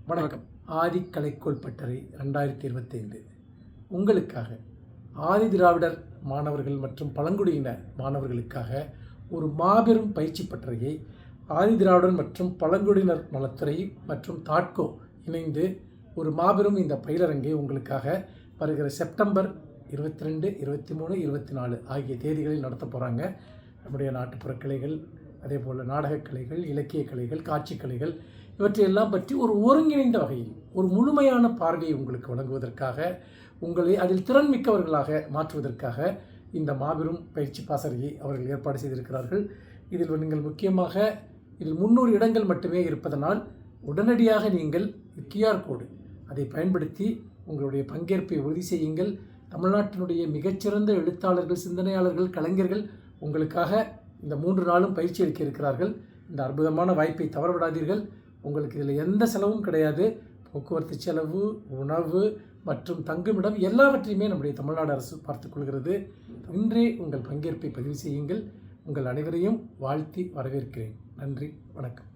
வணக்கம். ஆதி கலைக்கோள் பட்டறை 2025 உங்களுக்காக ஆதி திராவிடர் மாணவர்கள் மற்றும் பழங்குடியின மாணவர்களுக்காக ஒரு மாபெரும் பயிற்சி பட்டறையை ஆதி திராவிடர் மற்றும் பழங்குடியினர் நலத்துறை மற்றும் தாட்கோ இணைந்து ஒரு மாபெரும் இந்த பயிலரங்கை உங்களுக்காக வருகிற செப்டம்பர் 22, 23, 24 ஆகிய தேதிகளில் நடத்த போகிறாங்க. நம்முடைய நாட்டுப்புற கலைகள், அதே போல் நாடகக் கலைகள், இலக்கிய கலைகள், காட்சி கலைகள் இவற்றையெல்லாம் பற்றி ஒரு ஒருங்கிணைந்த வகையில் ஒரு முழுமையான பார்வையை உங்களுக்கு வழங்குவதற்காக, உங்களை அதில் திறன்மிக்கவர்களாக மாற்றுவதற்காக இந்த மாபெரும் பயிற்சி பாசறையை அவர்கள் ஏற்பாடு செய்திருக்கிறார்கள். இதில் நீங்கள் முக்கியமாக இதில் 300 இடங்கள் மட்டுமே இருப்பதனால் உடனடியாக நீங்கள் QR கோடு அதை பயன்படுத்தி உங்களுடைய பங்கேற்பை உறுதி செய்யுங்கள். தமிழ்நாட்டினுடைய மிகச்சிறந்த எழுத்தாளர்கள், சிந்தனையாளர்கள், கலைஞர்கள் உங்களுக்காக இந்த 3 நாளும் பயிற்சி அளிக்க இருக்கிறார்கள். இந்த அற்புதமான வாய்ப்பை தவறவிடாதீர்கள். உங்களுக்கு இதில் எந்த செலவும் கிடையாது. போக்குவரத்து செலவு, உணவு மற்றும் தங்குமிடம் எல்லாவற்றையுமே நம்முடைய தமிழ்நாடு அரசு பார்த்துக்கொள்கிறது. இன்றே உங்கள் பங்கேற்பை பதிவு செய்யுங்கள். உங்கள் அனைவரையும் வாழ்த்தி வரவேற்கிறேன். நன்றி, வணக்கம்.